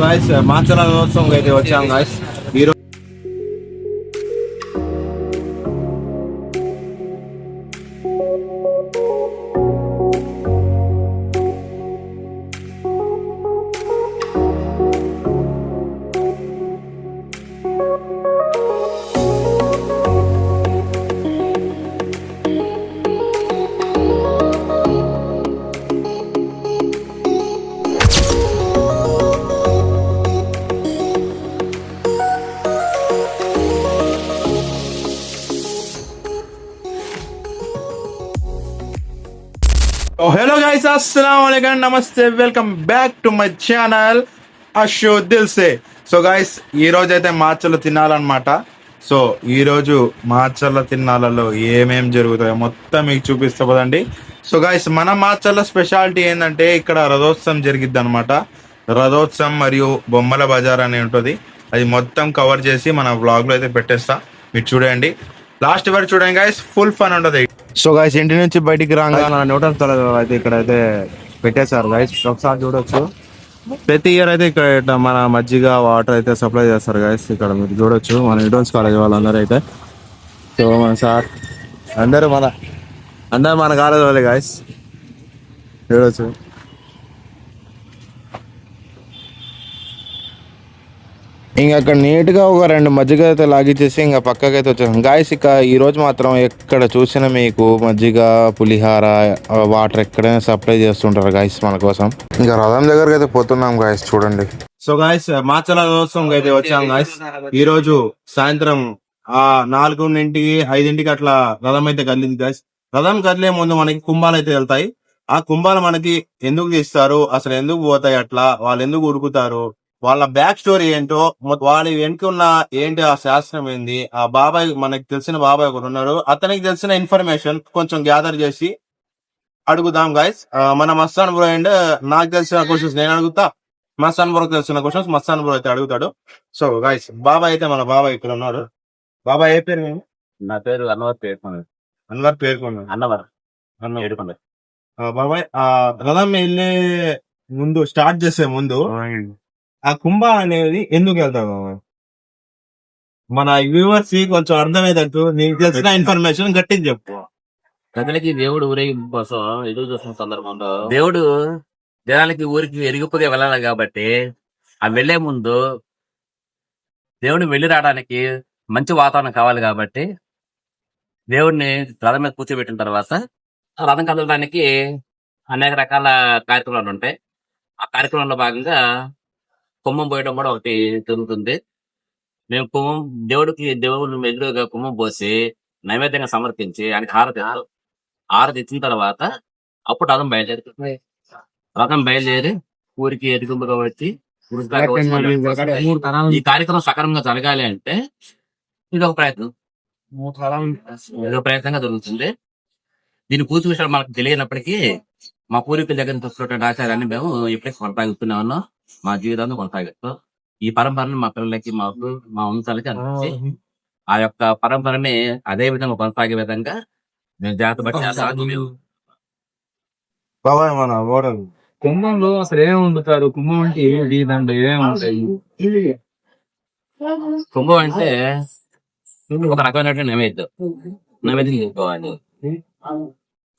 Guys Macherla దినోత్సవం అయితే వచ్చాం గాయస్. ఈరోజు హలో గైస్, అస్సలాము అలైకుం, నమస్తే, welcome back to my channel Asho Dilse. So guys, ఈ రోజు అయితే మార్చర్ల తినాలన్నమాట. సో ఈ రోజు మార్చర్ల తిన్నాలలో ఏమేం జరుగుతాయో మొత్తం మీకు చూపిస్తా పోదండి. సో గైస్, మన మార్చర్ల స్పెషాలిటీ ఏంటంటే ఇక్కడ రథోత్సవం జరిగిద్ది అనమాట. రథోత్సవం మరియు బొమ్మల బజార్ అని ఉంటుంది. అది మొత్తం కవర్ చేసి మన వ్లాగ్ లో అయితే పెట్టేస్తా, మీరు చూడండి. లాస్ట్ వరకు చూడండి గైస్, ఫుల్ ఫన్ ఉంటుంది. సో గైస్, ఇంటి నుంచి బయటికి రాగా న్యూటన్ తల అయితే ఇక్కడ అయితే పెట్టేశారు గైస్. ఒకసారి చూడొచ్చు. ప్రతి ఇయర్ అయితే ఇక్కడ మన మజ్జిగ వాటర్ అయితే సప్లై చేస్తారు గైస్. ఇక్కడ మీరు చూడొచ్చు మన న్యూటన్స్ కాలేజ్ వాళ్ళందరూ అయితే. సో మన సార్ అందరూ మన కాలేజ్ వాళ్ళే గైస్, చూడొచ్చు. ఇంకా అక్కడ నీట్ గా ఒక 2 మజ్జిగ అయితే లాగిచ్చేసి ఇంకా పక్కకైతే వచ్చాను గాయస్. ఇక ఈ రోజు మాత్రం ఎక్కడ చూసినా మీకు మజ్జిగ, పులిహార, వాటర్ ఎక్కడైనా సప్లై చేస్తుంటారు గాయస్ మన కోసం. ఇంకా రథం దగ్గరకు అయితే పోతున్నాం గాయస్, చూడండి. సో గాయస్, మాచల దినోత్సవం అయితే వచ్చాం గాయస్. ఈ రోజు సాయంత్రం 4:00-5:00 అట్లా రథం అయితే కదిలింది గాయస్. రథం కదిలే ముందు మనకి కుంభాలు అయితే వెళ్తాయి. ఆ కుంభాలు మనకి ఎందుకు తీస్తారు, అసలు ఎందుకు పోతాయి, అట్లా వాళ్ళు ఎందుకు ఉరుకుతారు, వాళ్ళ బ్యాక్ స్టోరీ ఏంటో, వాళ్ళ వెనుక ఉన్న ఏంటి ఆ శాస్త్రం ఏంది, ఆ బాబాయ్ మనకి తెలిసిన బాబాయ్ ఒకరు ఉన్నారు, అతనికి తెలిసిన ఇన్ఫర్మేషన్ కొంచెం గ్యాదర్ చేసి అడుగుదాం గాయస్. మన మస్తాన్ బ్రో అండ్ నాకు తెలిసిన క్వశ్చన్స్ నేను అడుగుతా, మస్తాన్ బ్రోకి తెలిసిన క్వశ్చన్స్ మస్తాన్ బ్రో అయితే అడుగుతాడు. సో గాయస్, బాబాయ్ అయితే మన బాబాయ్ ఇక్కడ ఉన్నాడు. బాబాయ్ ఏ పేరు మేము? నా పేరు అన్వర్ పేర్కొన్నాడు. అన్వర్ పేర్కొన్నాడు. అన్నవర్ ఏడుకొండ. బాబాయ్, రథం వెళ్ళే ముందు, స్టార్ట్ చేసే ముందు ఆ కుంభ అనేది ఎందుకు వెళ్తాం మన వ్యూవర్స్ కొంచెం అర్థమయ్యేటట్టు నీకు తెలిసిన ఇన్ఫర్మేషన్ గట్టిగా చెప్పు. ప్రజలకి దేవుడు ఊరేగింపు కోసం ఎదురు చూస్తున్న సందర్భంలో దేవుడు జనాలకి ఊరికి ఎరిగిపోగా వెళ్ళాలి కాబట్టి ఆ వెళ్లే ముందు దేవుడిని వెళ్లి రావడానికి మంచి వాతావరణం కావాలి కాబట్టి దేవుడిని రథం మీద కూర్చోబెట్టిన తర్వాత ఆ రథం కదలడానికి అనేక రకాల కార్యక్రమాలు ఉంటాయి. ఆ కార్యక్రమంలో భాగంగా కుంభం పోయడం కూడా ఒకటి జరుగుతుంది. మేము దేవుడికి ఎదురుగా కుంభం పోసి నైవేద్యంగా సమర్పించి ఆయనకి హారతి ఇచ్చిన తర్వాత అప్పుడు రథం బయలుదేరి ఊరికి ఎదుగుగా వచ్చి ఈ కార్యక్రమం సక్రమంగా జరగాలి అంటే ఇది ఒక ప్రయత్నంగా జరుగుతుంది. దీని పూర్తి విషయాలు మనకు తెలియనప్పటికీ మా పూర్వీకుల దగ్గర చూస్తున్న ఆచారాన్ని మేము ఎప్పుడైతే కొనసాగుతూనే ఉన్నాం, మా జీవితాన్ని కొనసాగిస్తాం. ఈ పరంపరని మా పిల్లలకి, మా వంశాలకి అందించి ఆ యొక్క పరంపరని అదే విధంగా కొనసాగే విధంగా మేము జాగ్రత్త పట్టి కుంభంలో అసలు ఏం వండుతారు? కుంభం అంటే ఏంటి? దాంట్లో ఏముంటాయి? కుంభం అంటే ఒక రకమైనటువంటి నైవేద్యం చేసుకోవాలి.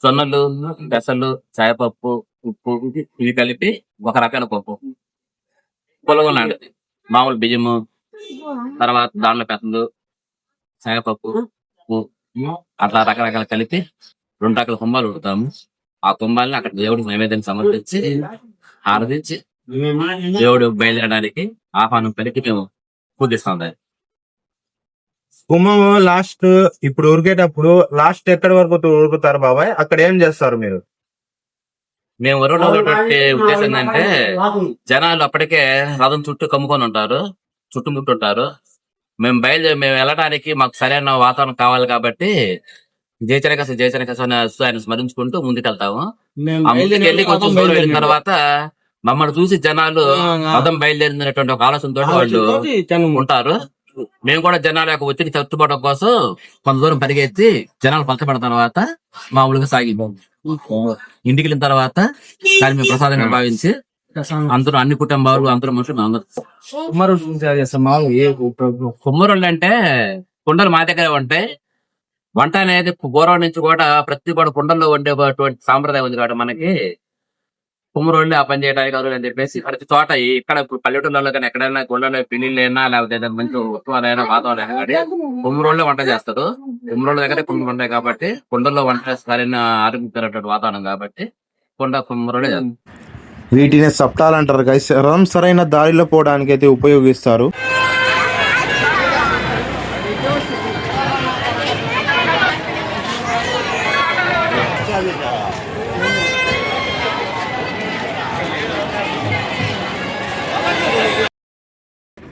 సొన్నలు, పెసలు, చాయపప్పు, ఉప్పు ఇవి కలిపి ఒక రకమైన పప్పు, పులగం లాంటిది, మామూలు బియ్యము, తర్వాత దాంట్లో పెసలు, చాయపప్పు, ఉప్పు అట్లా రకరకాలు కలిపి 2 రకాల కుంభాలు ఉడతాము. ఆ కుంభాలని అక్కడ దేవుడికి నైవేద్యాన్ని సమర్పించి ఆరాధించి దేవుడు బయలుదేరడానికి ఆహ్వానం పలికి మేము పూజిస్తాం. కుంభం లాస్ట్ ఇప్పుడు ఉరికేటప్పుడు లాస్ట్ ఎక్కడి వరకు ఉరుకుతారు బాబాయ్? అక్కడ ఏం చేస్తారు మీరు? మేము ఉరవటువంటి ఉద్దేశం ఏంటంటే జనాలు అప్పటికే రథం చుట్టూ కమ్ముకొని ఉంటారు, చుట్టుముట్టుంటారు. మేము వెళ్ళడానికి మాకు సరైన వాతావరణం కావాలి కాబట్టి జయచనక ఆయన స్మరించుకుంటూ ముందుకెళ్తాము. ఆ ముందుకు వెళ్ళి కొంచెం దూరం వెళ్ళిన తర్వాత మమ్మల్ని చూసి జనాలు రథం బయలుదేరినటువంటి ఒక ఆలోచనతో వాళ్ళు ఉంటారు. మేము కూడా జనాల యొక్క ఒత్తిడి తట్టుకోవడం కోసం కొంత దూరం పరిగెత్తి జనాలు పంచబడిన తర్వాత మామూలుగా సాగిపోం. ఇంటికి వెళ్ళిన తర్వాత దాన్ని మేము ప్రసాదంగా భావించి అందరూ అన్ని కుటుంబాలు అందరూ మనుషులు అందరూ కుమ్మరుడు చూసారు అసలు మామూలు ఏ కుమ్మరుళ్ళు అంటే కుండలు మా దగ్గర ఉంటాయి. వంట అనేది పూర్వం నుంచి కూడా ప్రతి కూడా కుండల్లో వండేటువంటి సాంప్రదాయం ఉంది కాబట్టి మనకి కుమ్మరోళ్ళు ఆ పని చేయడానికి ఎవరు అని చెప్పేసి ప్రతి చోట ఇక్కడ ఇప్పుడు పల్లెటూళ్ళలో కానీ ఎక్కడైనా గుళ్ళలో పెళ్లిళ్ళైనా లేకపోతే ఏదైనా మంచి ఉత్సవాలైనా వాతావరణం కానీ కుమ్మరోళ్ళే వంట చేస్తారు. కుమ్మరోళ్ళ దగ్గర కుండలు ఉంటాయి కాబట్టి కుండల్లో వంట చేస్తారని ఆరోగ్యకరమైన వాతావరణం కాబట్టి కుమ్మరోళ్ళే చేస్తారు. వీటిని సప్తాలు అంటారు గైస్. రథం సరైన దారిలో పోవడానికి అయితే ఉపయోగిస్తారు.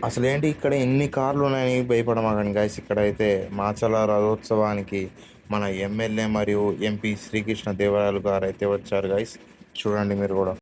అసలు ఏంటి ఇక్కడ ఎన్ని కార్లు ఉన్నాయని భయపడమాకండి గైస్. ఇక్కడైతే మాచల రథోత్సవానికి మన ఎమ్మెల్యే మరియు ఎంపీ శ్రీకృష్ణ దేవరాయలు గారు అయితే వచ్చారు గైస్. చూడండి మీరు కూడా.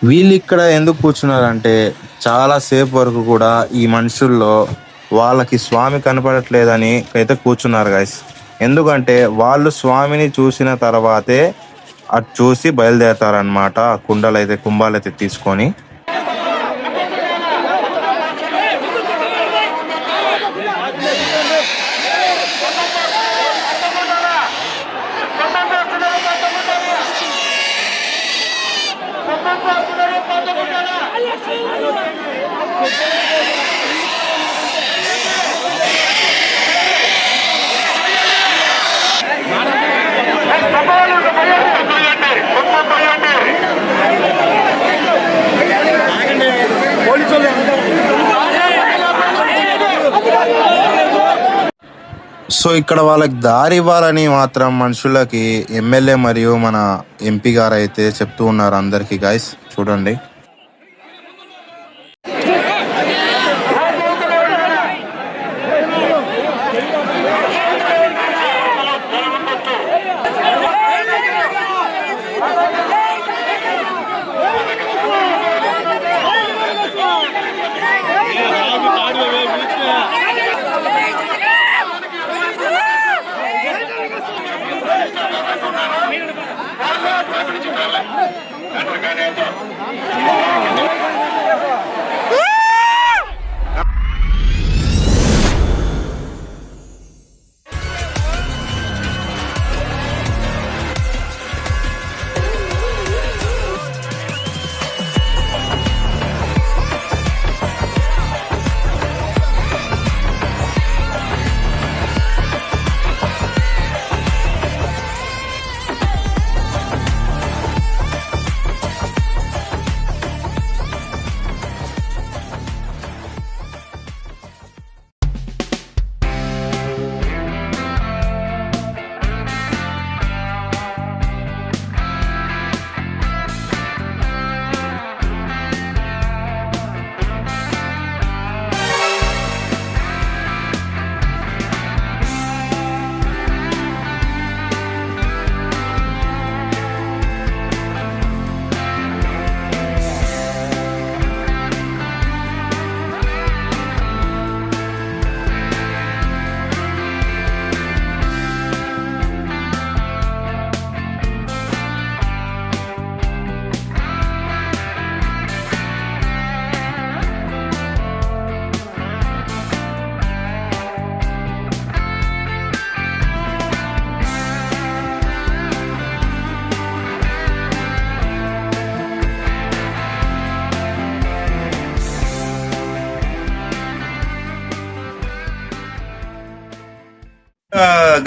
వీళ్ళు ఇక్కడ ఎందుకు కూర్చున్నారంటే చాలా సేపు వరకు కూడా ఈ మనుషుల్లో వాళ్ళకి స్వామి కనపడట్లేదని అయితే కూర్చున్నారు గైస్. ఎందుకంటే వాళ్ళు స్వామిని చూసిన తర్వాతే అటు చూసి బయలుదేరతారనమాట. ఆ కుంభాలైతే తీసుకొని. సో ఇక్కడ వాళ్ళకి దారి ఇవ్వాలని మాత్రం మనుషులకి ఎమ్మెల్యే మరియు మన ఎంపీ గారు అయితే చెప్తూ ఉన్నారు అందరికి గైస్. చూడండి.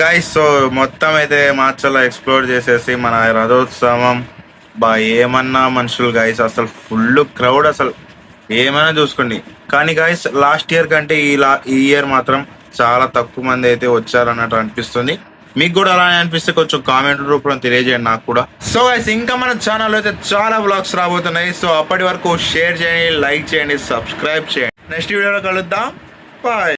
గైస్ సో మొత్తం అయితే మార్చల్లో ఎక్స్ప్లోర్ చేసేసి మన రథోత్సవం ఏమన్నా మనుషులు గైస్, అసలు ఫుల్ క్రౌడ్, అసలు ఏమైనా చూసుకోండి. కానీ గైస్ లాస్ట్ ఇయర్ కంటే ఈ ఇయర్ మాత్రం చాలా తక్కువ మంది అయితే వచ్చారన్నట్టు అనిపిస్తుంది. మీకు కూడా అలానే అనిపిస్తే కొంచెం కామెంట్ రూపంలో తెలియజేయండి నాకు కూడా. సో గైస్ ఇంకా మన ఛానల్ అయితే చాలా వ్లాగ్స్ రాబోతున్నాయి. సో అప్పటి వరకు షేర్ చేయండి, లైక్ చేయండి, సబ్స్క్రైబ్ చేయండి. నెక్స్ట్ వీడియోలో కలుద్దాం. బాయ్.